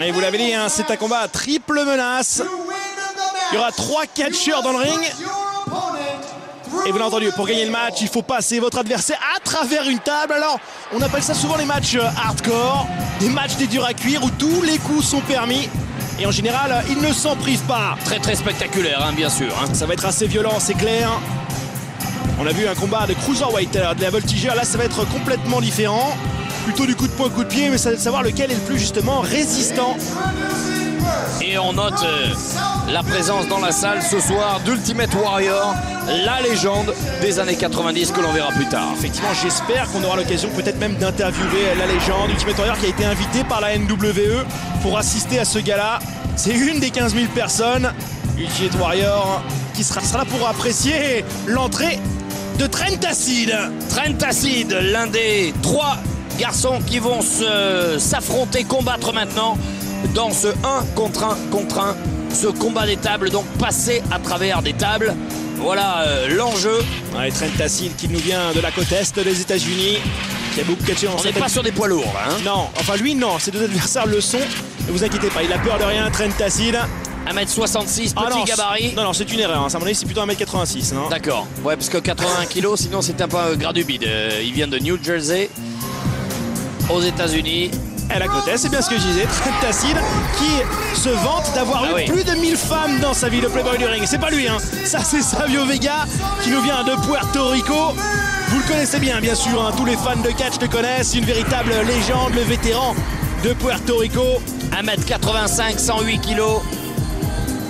Et vous l'avez dit, hein, c'est un combat à triple menace. Il y aura 3 catcheurs dans le ring. Et vous l'avez entendu, pour gagner le match, il faut passer votre adversaire à travers une table. Alors, on appelle ça souvent les matchs hardcore, des matchs des durs à cuire où tous les coups sont permis. Et en général, ils ne s'en privent pas. Très très spectaculaire, hein, bien sûr. Hein. Ça va être assez violent, c'est clair. On a vu un combat de cruiserweight, de la voltigeur. Là, ça va être complètement différent. Plutôt du coup de poing, coup de pied, mais ça va savoir lequel est le plus justement résistant. Et on note la présence dans la salle ce soir d'Ultimate Warrior, la légende des années 90 que l'on verra plus tard. Effectivement, j'espère qu'on aura l'occasion peut-être même d'interviewer la légende Ultimate Warrior qui a été invité par la NWE pour assister à ce gala. C'est une des 15 000 personnes, Ultimate Warrior, qui sera là pour apprécier l'entrée de Trent Acid. Trent Acid, l'un des 3 garçons qui vont s'affronter, combattre maintenant dans ce 1 contre 1 contre 1, ce combat des tables, donc passer à travers des tables. Voilà l'enjeu. Ouais, Trent Acid qui nous vient de la côte est des États-Unis, qui a beaucoup catché. On n'est pas sur des poids lourds, hein. Non, enfin lui non, ses 2 adversaires le sont. Ne vous inquiétez pas, il a peur de rien, Trent Acid. 1m66, petit gabarit. Non, c'est une erreur, hein. À mon avis, c'est plutôt 1m86. Hein. D'accord, ouais, parce que 81 kg, sinon c'est un peu gradubide. Il vient de New Jersey, aux États-Unis. À la côte est, c'est bien ce que je disais. Trent Acid qui se vante d'avoir eu plus de 1000 femmes dans sa vie, le playboy du ring. C'est pas lui, hein. Ça, c'est Savio Vega qui nous vient de Puerto Rico. Vous le connaissez bien sûr, hein. Tous les fans de catch le connaissent. Une véritable légende, le vétéran de Puerto Rico. 1m85, 108 kg.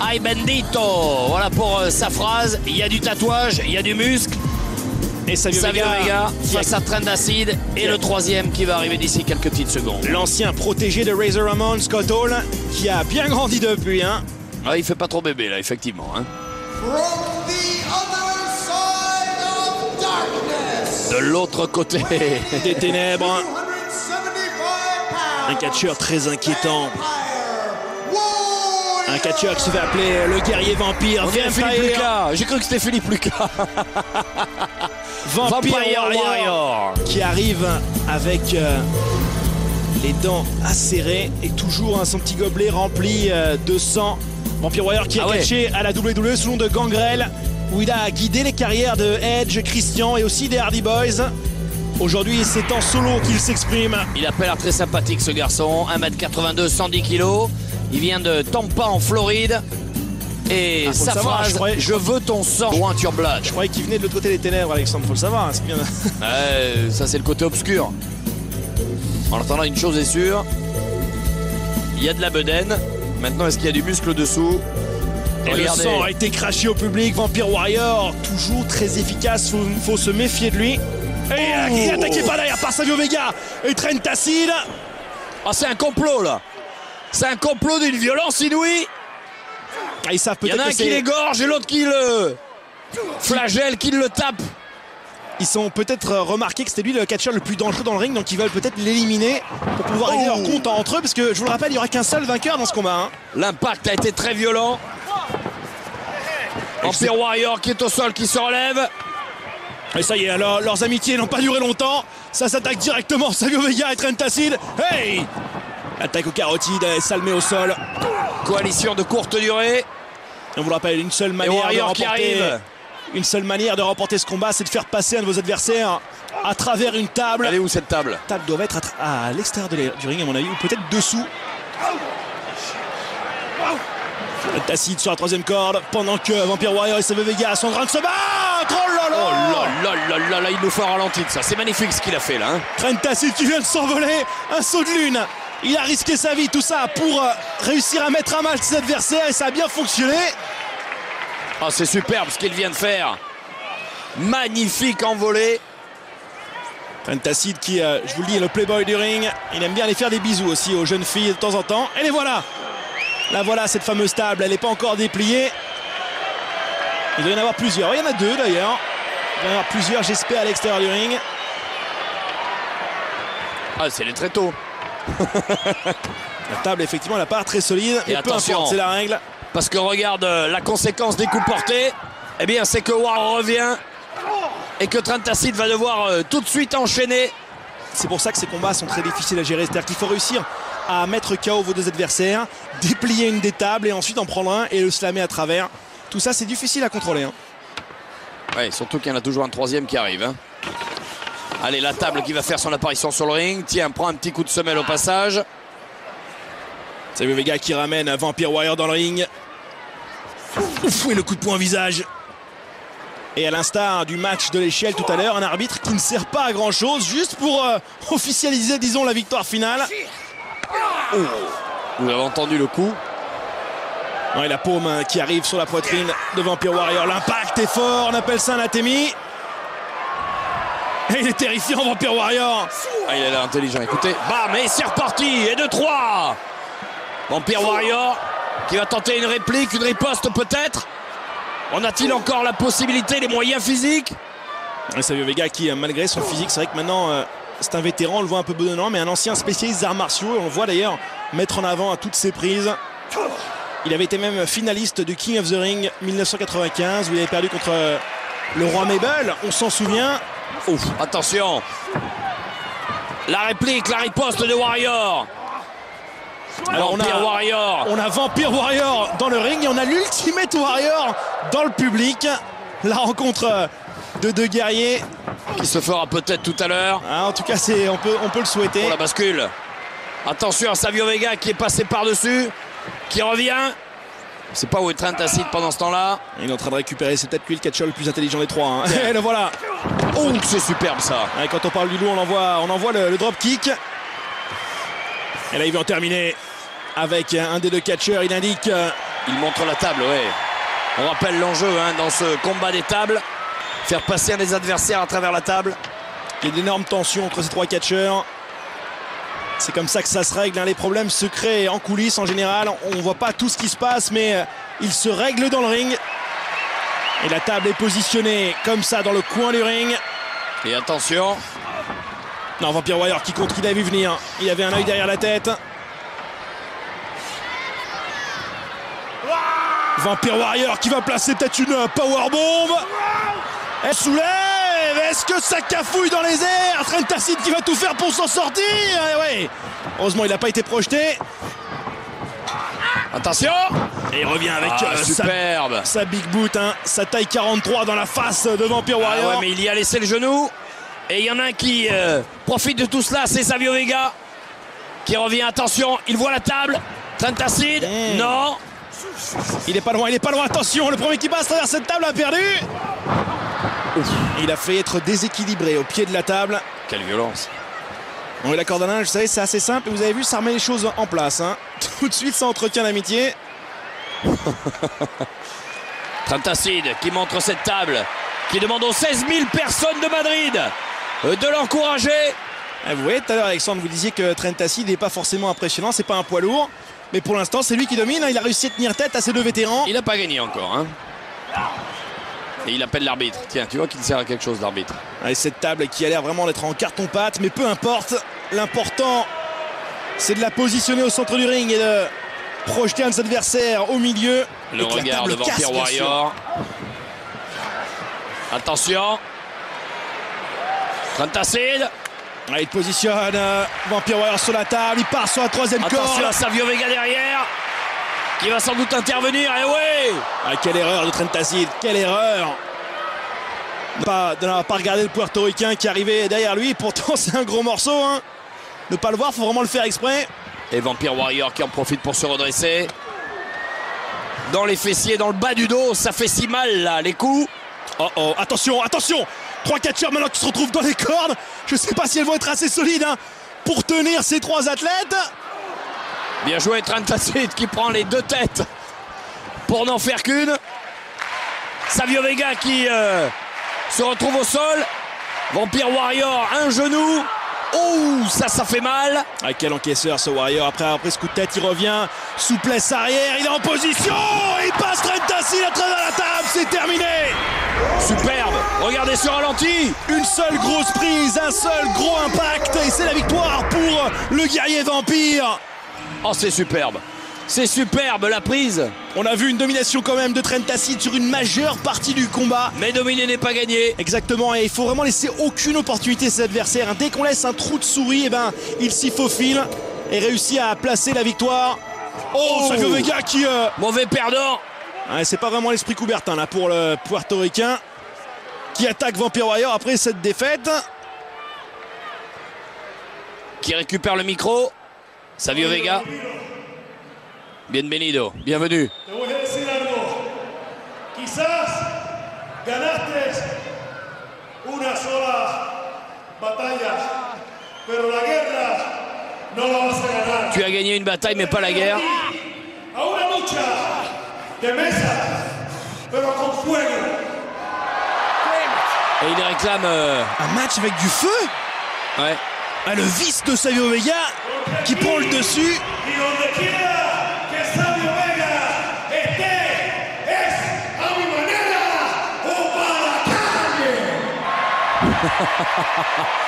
Ay bendito, voilà pour sa phrase. Il y a du tatouage, il y a du muscle. Et Savio Vega face à Trent Acid. Et le 3e qui va arriver d'ici quelques petites secondes. L'ancien protégé de Razor Ramon, Scott Hall, qui a bien grandi depuis. Hein. Ah, il fait pas trop bébé là, effectivement. Hein. De l'autre côté des ténèbres, un catcheur très inquiétant. Un catcheur qui se fait appeler le guerrier vampire. Philippe Lucas. J'ai cru que c'était Philippe Lucas. Vampire Warrior qui arrive avec les dents acérées et toujours son petit gobelet rempli de sang. Vampire Warrior qui a catché à la WWE sous le nom de Gangrel, où il a guidé les carrières de Edge, Christian et aussi des Hardy Boys. Aujourd'hui, c'est en solo qu'il s'exprime. Il a pas l'air très sympathique ce garçon. 1m82, 110 kg. Il vient de Tampa en Floride. Et sa phrase, je veux ton sang, want your blood. Je croyais qu'il venait de l'autre côté des ténèbres, Alexandre, faut le savoir. Hein, bien... ça, c'est le côté obscur. En attendant, une chose est sûre, il y a de la bedaine. Maintenant, est-ce qu'il y a du muscle dessous? Et regardez. Le sang a été craché au public. Vampire Warrior, toujours très efficace, faut se méfier de lui. Et il n'attaquait pas derrière par Savio Vega et Trent Acid. Ah, c'est un complot là. C'est un complot d'une violence inouïe. Ils savent peut-être. Il y en a un qui l'égorge et l'autre qui le flagelle, qui le tape. Ils sont peut-être remarqué que c'était lui le catcheur le plus dangereux dans le ring, donc ils veulent peut-être l'éliminer pour pouvoir régler leur compte entre eux, parce que je vous le rappelle, il n'y aura qu'un seul vainqueur dans ce combat. Hein. L'impact a été très violent. Vampire Warrior qui est au sol, qui se relève. Et ça y est, alors, leurs amitiés n'ont pas duré longtemps. Ça s'attaque directement, Savio Vega et Trent Acid. Hey! Attaque aux carotides, ça le met au sol. Coalition de courte durée. Et on vous le rappelle, une seule manière de remporter ce combat, c'est de faire passer un de vos adversaires à travers une table. Elle est où cette table? La table doit être à l'extérieur du ring à mon avis, ou peut-être dessous. Acid sur la 3e corde, pendant que Vampire Warrior et Savio Vega sont en train de se battre. Oh là là, il nous fait un ralenti de ça. C'est magnifique ce qu'il a fait là. Hein. Trent Acid qui vient de s'envoler, un saut de lune. Il a risqué sa vie, tout ça, pour réussir à mettre à mal ses adversaires, et ça a bien fonctionné. Oh, c'est superbe ce qu'il vient de faire. Magnifique envolée. Trent Acid qui, je vous le dis, est le playboy du ring. Il aime bien aller faire des bisous aussi aux jeunes filles de temps en temps. Et les voilà. Là voilà cette fameuse table, elle n'est pas encore dépliée. Il doit y en avoir plusieurs. Il y en a 2 d'ailleurs. Il doit y en avoir plusieurs, j'espère, à l'extérieur du ring. Ah, c'est les très tôt. La table, effectivement, elle n'a pas très solide. Et attention, c'est la règle. Parce que regarde la conséquence des coups portés. Eh bien, c'est que War revient et que Trent Acid va devoir tout de suite enchaîner. C'est pour ça que ces combats sont très difficiles à gérer. C'est-à-dire qu'il faut réussir à mettre KO vos deux adversaires, déplier une des tables et ensuite en prendre un et le slammer à travers. Tout ça, c'est difficile à contrôler. Ouais, surtout qu'il y en a toujours un troisième qui arrive. Allez, la table qui va faire son apparition sur le ring. Tiens, prend un petit coup de semelle au passage. Savio Vega qui ramène Vampire Warrior dans le ring. Ouf, et le coup de poing au visage. Et à l'instar du match de l'échelle tout à l'heure, un arbitre qui ne sert pas à grand chose, juste pour officialiser, disons, la victoire finale. Oh. Vous avez entendu le coup. Ouais, la paume qui arrive sur la poitrine de Vampire Warrior. L'impact est fort, on appelle ça un atémie. Et il est terrifiant, Vampire Warrior. Ah, il a l'air intelligent, écoutez. Bam, et c'est reparti. Et de 3. Vampire Warrior qui va tenter une réplique, une riposte peut-être. En a-t-il encore la possibilité, les moyens physiques? Savio Vega qui, malgré son physique, c'est vrai que maintenant, c'est un vétéran, on le voit un peu bedonnant, mais un ancien spécialiste des arts martiaux. On le voit d'ailleurs mettre en avant à toutes ses prises. Il avait été même finaliste du King of the Ring 1995, où il avait perdu contre le roi Mabel, on s'en souvient. Ouf, attention. La réplique, la riposte de Warrior. Alors on a Vampire Warrior dans le ring et on a l'Ultimate Warrior dans le public. La rencontre de deux guerriers qui se fera peut-être tout à l'heure. En tout cas, on peut le souhaiter. Pour la bascule. Attention à Savio Vega qui est passé par-dessus, qui revient. Je ne sais pas où est Trent Acid pendant ce temps-là. Il est en train de récupérer, c'est peut-être lui le catcheur le plus intelligent des trois. Et le voilà. Oh, c'est superbe ça. Et quand on parle du loup, on envoie le drop kick. Et là, il veut en terminer avec un des deux catcheurs. Il indique. Il montre la table, ouais. On rappelle l'enjeu dans ce combat des tables. Faire passer un des adversaires à travers la table. Il y a d'énormes tensions entre ces trois catcheurs. C'est comme ça que ça se règle. Les problèmes se créent en coulisses en général. On ne voit pas tout ce qui se passe, mais ils se règlent dans le ring. Et la table est positionnée comme ça dans le coin du ring. Et attention. Non, Vampire Warrior qui contre, il a vu venir. Il avait un œil derrière la tête. Vampire Warrior qui va placer peut-être une powerbomb. Elle soulève. Est-ce que ça cafouille dans les airs? Trent Acid qui va tout faire pour s'en sortir. Et ouais. Heureusement, il n'a pas été projeté. Attention. Et il revient avec superbe. Sa big boot, sa taille 43 dans la face de Vampire Warrior. Ouais, mais il y a laissé le genou. Et il y en a un qui profite de tout cela, c'est Savio Vega qui revient. Attention, il voit la table. Trent Acid, non. Il est pas loin, attention, le premier qui passe à travers cette table a perdu. Il a fait être déséquilibré au pied de la table. Quelle violence. Oui, la corde à linge, vous savez, c'est assez simple. Et vous avez vu, ça remet les choses en place. Tout de suite, ça entretient l'amitié. Trent Acid qui montre cette table, qui demande aux 16 000 personnes de Madrid de l'encourager. Vous voyez, tout à l'heure, Alexandre, vous disiez que Trent Acid n'est pas forcément impressionnant, c'est pas un poids lourd. Mais pour l'instant, c'est lui qui domine. Il a réussi à tenir tête à ces deux vétérans. Il n'a pas gagné encore. Et il appelle l'arbitre. Tiens, tu vois qu'il sert à quelque chose, l'arbitre. Et cette table qui a l'air vraiment d'être en carton-pâte, mais peu importe. L'important, c'est de la positionner au centre du ring et de projeter un de ses adversaires au milieu. Le regard de Vampire Warrior. Attention. Trent Acid. Il positionne Vampire Warrior sur la table. Il part sur la troisième corde. Attention à Savio Vega derrière, qui va sans doute intervenir. Et ouais. Quelle erreur de Trent Acid. Quelle erreur de n'avoir pas regardé le Puertoricain qui arrivait derrière lui. Pourtant, c'est un gros morceau. Ne pas le voir, il faut vraiment le faire exprès. Et Vampire Warrior qui en profite pour se redresser. Dans les fessiers, dans le bas du dos. Ça fait si mal, là, les coups. Oh, attention. Trois catcheurs maintenant qui se retrouvent dans les cordes. Je ne sais pas si elles vont être assez solides pour tenir ces trois athlètes. Bien joué Trent Acid qui prend les deux têtes pour n'en faire qu'une. Savio Vega qui se retrouve au sol. Vampire Warrior, un genou. Oh, ça fait mal. Quel encaisseur ce Warrior. Après ce coup de tête, il revient. Souplesse arrière, il est en position. Il passe Trent Acid à travers la table. C'est terminé. Superbe. Regardez ce ralenti. Une seule grosse prise, un seul gros impact. Et c'est la victoire pour le guerrier Vampire. Oh, c'est superbe. C'est superbe la prise. On a vu une domination quand même de Trent Acid sur une majeure partie du combat. Mais dominer n'est pas gagné. Exactement, et il faut vraiment laisser aucune opportunité à ses adversaires. Dès qu'on laisse un trou de souris, il s'y faufile. et réussit à placer la victoire. Oh, Savio Vega qui... Mauvais perdant. Ouais, c'est pas vraiment l'esprit Coubertin là pour le Puertoricain qui attaque Vampire Warrior après cette défaite. Qui récupère le micro. Savio Vega. Bienvenido, bienvenue. Tu as gagné une bataille mais pas la guerre. Et il réclame un match avec du feu. Ouais. Ah, le vice de Savio Vega qui prend le dessus.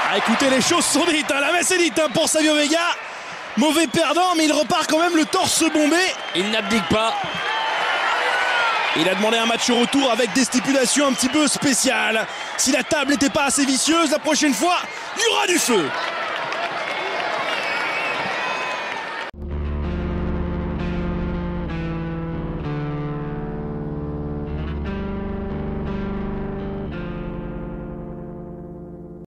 Ah, écoutez, les choses sont dites, hein. La messe est dite, hein, pour Savio Vega. Mauvais perdant, mais il repart quand même le torse bombé. Il n'abdique pas. Il a demandé un match au retour avec des stipulations un petit peu spéciales. Si la table n'était pas assez vicieuse, la prochaine fois, il y aura du feu.